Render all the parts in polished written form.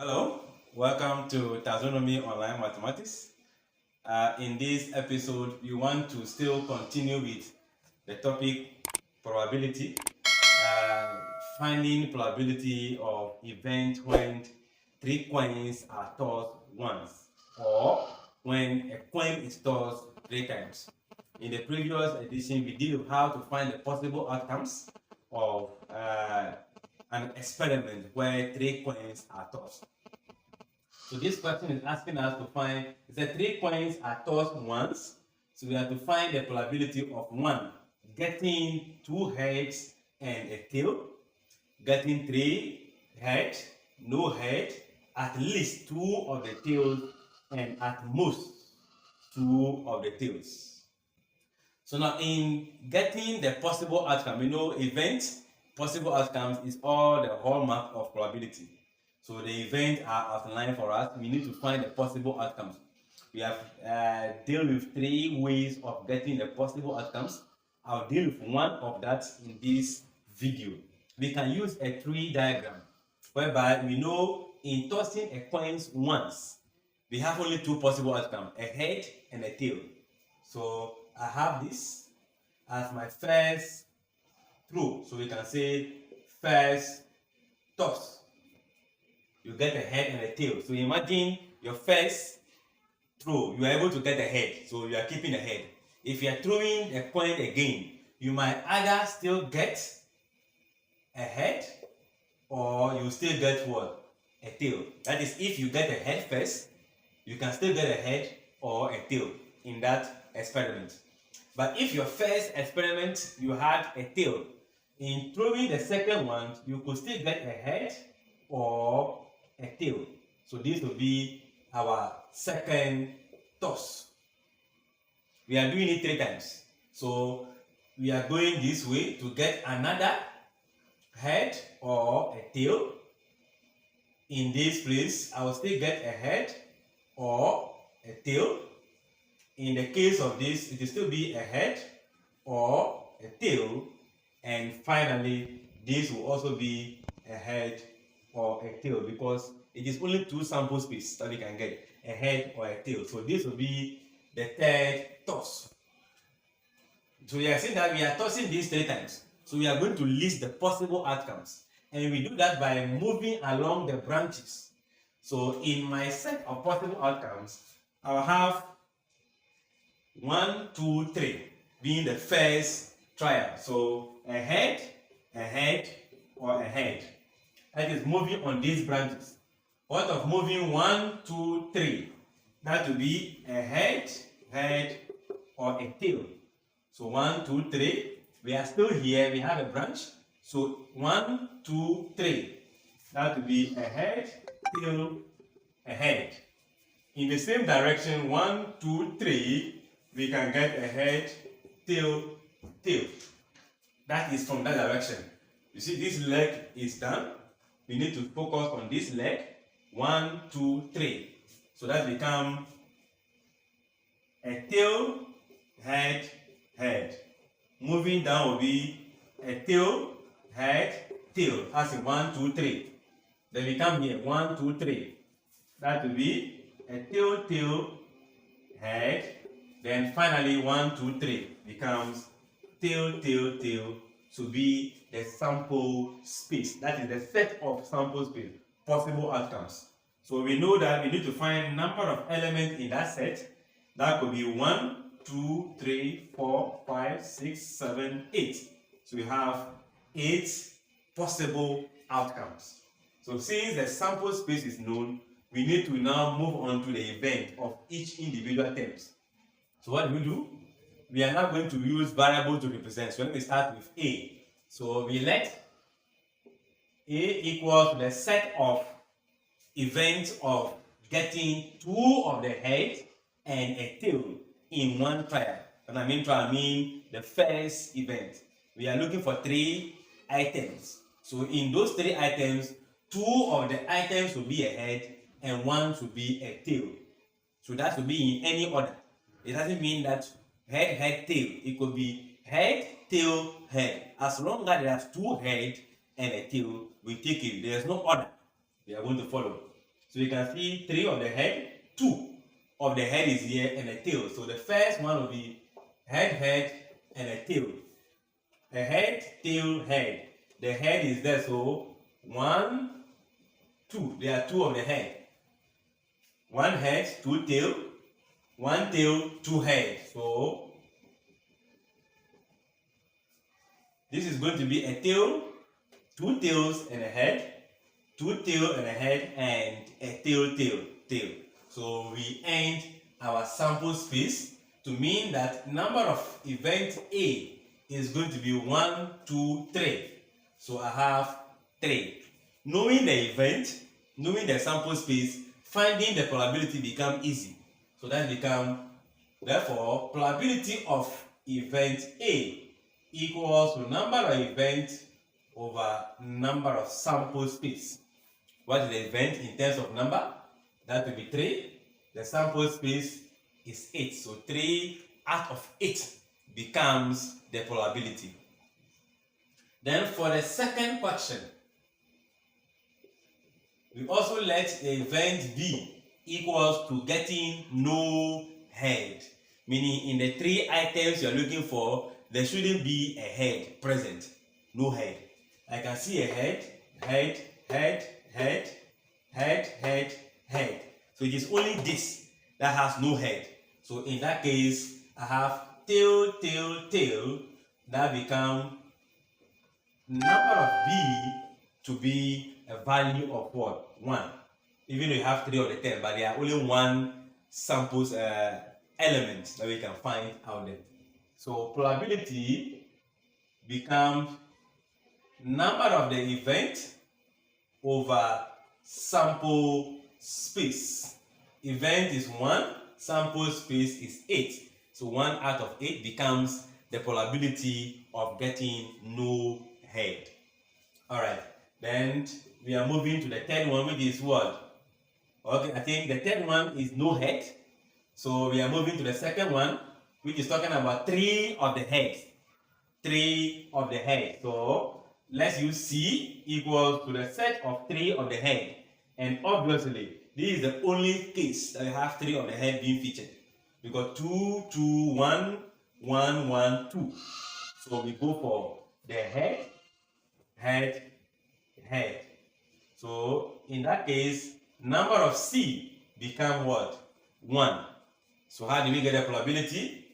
Hello, welcome to Taxonomy Online Mathematics. In this episode, we want to still continue with the topic probability, uh, finding probability of event when three coins are tossed once or when a coin is tossed three times. In the previous edition, we did how to find the possible outcomes of an experiment where three coins are tossed. So this question is asking us to find, the three coins are tossed once, so we have to find the probability of one getting two heads and a tail, getting three heads, no head, at least two of the tails, and at most two of the tails. So now in getting the possible outcome, we know events, possible outcomes is all the hallmark of probability. So the events are outlined for us. We need to find the possible outcomes. We have dealt with three ways of getting the possible outcomes. I'll deal with one of that in this video. We can use a tree diagram whereby we know in tossing a coin once, we have only two possible outcomes, a head and a tail. So I have this as my first throw. So we can say first toss. You get a head and a tail. So imagine your first throw, you are able to get a head. So you are keeping a head. If you are throwing a coin again, you might either still get a head or you still get what? A tail. That is, if you get a head first, you can still get a head or a tail in that experiment. But if your first experiment you had a tail, in throwing the second one, you could still get a head or a tail. So this will be our second toss. We are doing it three times. So we are going this way to get another head or a tail. In this place, I will still get a head or a tail. In the case of this, it will still be a head or a tail. And finally, this will also be a head or a tail, because it is only two sample space that we can get, a head or a tail. So this will be the third toss. So we are saying that we are tossing these three times. So we are going to list the possible outcomes. And we do that by moving along the branches. So in my set of possible outcomes, I'll have 1, 2, 3 being the first trial. So a head, or a head. That is moving on these branches. What of moving 1, 2, 3? That will be a head, or a tail. So 1, 2, 3. We are still here. We have a branch. So 1, 2, 3. That will be a head, tail, a head. In the same direction, 1, 2, 3, we can get a head, tail, tail. That is from that direction. You see, this leg is done. We need to focus on this leg. 1, 2, 3. So that becomes a tail, head, head. Moving down will be a tail, head, tail. As in 1, 2, 3. Then we come here. 1, 2, 3. That will be a tail, tail, head. Then finally 1, 2, 3 becomes tail, tail, tail. To be the sample space. That is the set of sample space, possible outcomes. So we know that we need to find number of elements in that set. That could be 1, 2, 3, 4, 5, 6, 7, 8. So we have 8 possible outcomes. So since the sample space is known, we need to now move on to the event of each individual terms. So what do? We are now going to use variable to represent. So let me start with A. So we let A equal to the set of events of getting two of the head and a tail in one trial. When I mean trial, I mean the first event. We are looking for three items. So in those three items, two of the items will be a head and one will be a tail. So that will be in any order. It doesn't mean that head, head, tail. It could be head, tail, head. As long as there are two head and a tail, we take it. There is no order we are going to follow. So you can see 3 of the head, 2 of the head is here, and a tail. So the first one will be head, and a tail. A head, tail, head. The head is there, so 1, 2. There are 2 of the head. 1 head, 2 tail. 1 tail, 2 head. So this is going to be a tail, 2 tails and a head, 2 tail and a head, and a tail. So we end our sample space to mean that number of event A is going to be 1, 2, 3. So I have 3. Knowing the event, knowing the sample space, finding the probability become easy. So that become, therefore, probability of event A equals to number of events over number of sample space. What is the event in terms of number? That will be 3. The sample space is 8. So 3 out of 8 becomes the probability. Then for the second question, we also let the event B equals to getting no head. Meaning in the 3 items you are looking for, there shouldn't be a head present. No head. I can see a head. So it is only this that has no head. So in that case, I have tail. That become number of B to be a value of what? 1. Even though you have 3 of the 10, but there are only 1 samples element that we can find out there. So probability becomes number of the event over sample space. Event is 1, sample space is 8. So 1 out of 8 becomes the probability of getting no head. Alright, then we are moving to the third one, which is what? Okay, I think the third one is no head. So we are moving to the second one, which is talking about 3 of the heads. 3 of the head. So let's use C equals to the set of 3 of the head. And obviously, this is the only case that we have 3 of the head being featured. We got 2, 2, 1, 1, 1, 2. So we go for the head. So in that case, number of C become what? 1. So how do we get the probability?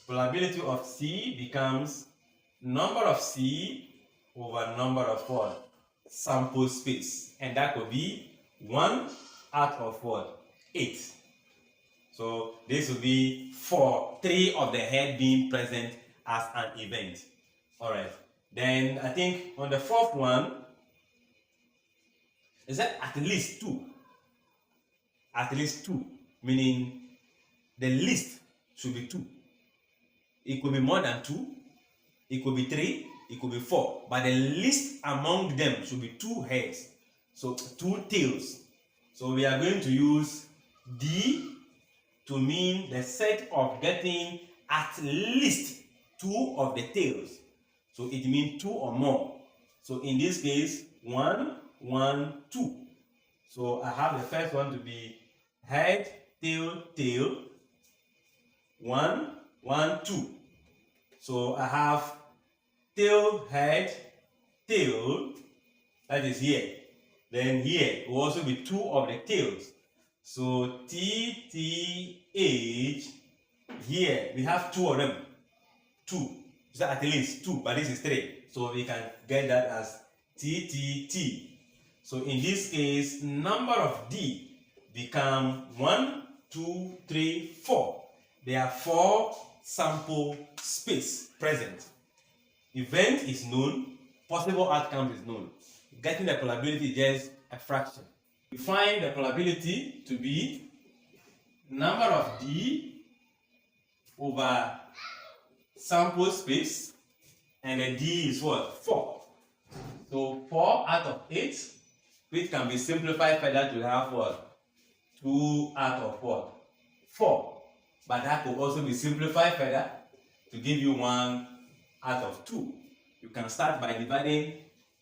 Probability of C becomes number of C over number of what? Sample space. And that could be 1 out of what? 8. So this will be for 3 of the head being present as an event. Alright. Then I think on the fourth one, is that at least 2? At least 2. Meaning the least should be 2. It could be more than 2. It could be 3. It could be 4. But the least among them should be 2 heads. So 2 tails. So we are going to use D to mean the set of getting at least 2 of the tails. So it means 2 or more. So in this case, 1, 1, 2. So I have the first one to be head, tail. 1, 1, 2. So I have tail, head, tail. That is here. Then here will also be 2 of the tails. So T, T, H. Here we have 2 of them. 2. So at least 2, but this is 3. So we can get that as T, T, T. So in this case, number of D become 1, 2, 3, 4. There are 4 sample space present. Event is known, possible outcome is known. Getting the probability is just a fraction. We find the probability to be number of D over sample space, and the D is what? 4. So 4 out of 8, which can be simplified further to have what? 2 out of what? 4. But that could also be simplified further to give you 1 out of 2. You can start by dividing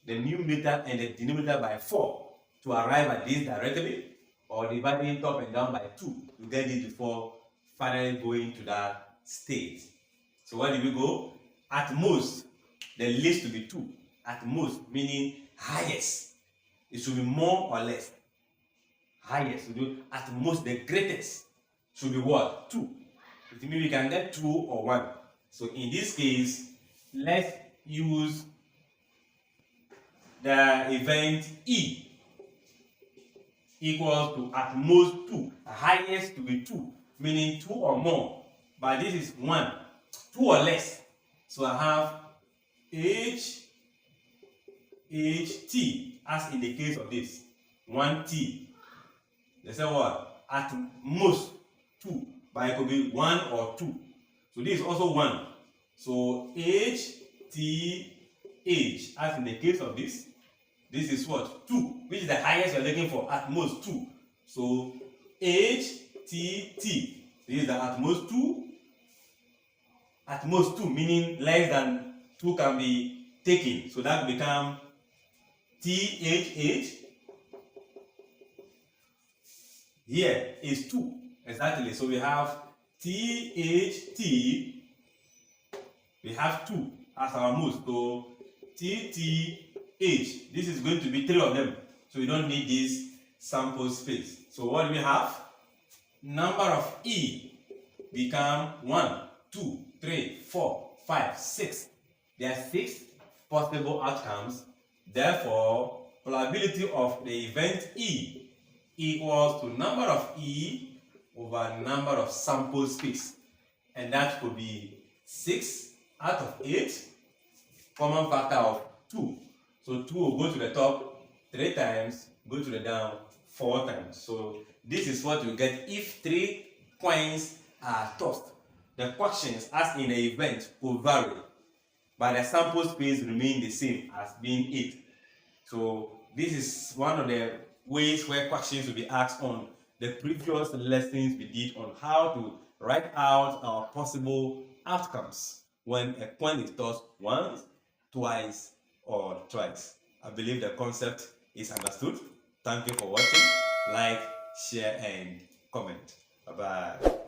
the numerator and the denominator by 4. to arrive at this directly, or dividing top and down by 2 to get it before finally going to that state. So where did we go? At most, the least to be 2. At most, meaning highest. It should be more or less. Highest, at most, the greatest should be what? 2. It means we can get 2 or 1. So in this case, let's use the event E equals to at most 2. Highest to be 2, meaning 2 or more. But this is 1, 2 or less. So I have H T, as in the case of this, 1T. They say what? At most 2, but it could be 1 or 2. So this is also 1. So H T H, as in the case of this is what? 2, which is the highest you're looking for, at most 2. So H T T, this is the at most 2. At most 2, meaning less than 2 can be taken. So that will become THH. Here is 2. Exactly. So we have THT. We have 2 as our most. So TTH. This is going to be 3 of them. So we don't need this sample space. So what do we have? Number of E become 1, 2, 3, 4, 5, 6. There are 6 possible outcomes. Therefore, probability of the event E equals to number of E over number of sample space. And that could be 6 out of 8, common factor of 2. So 2 will go to the top 3 times, go to the down 4 times. So this is what you get if 3 coins are tossed. The questions, as in the event, will vary, but the sample space remain the same as being 8. So this is one of the ways where questions will be asked on the previous lessons we did on how to write out our possible outcomes when a coin is tossed once, twice, or thrice. I believe the concept is understood. Thank you for watching. Like, share, and comment. Bye-bye.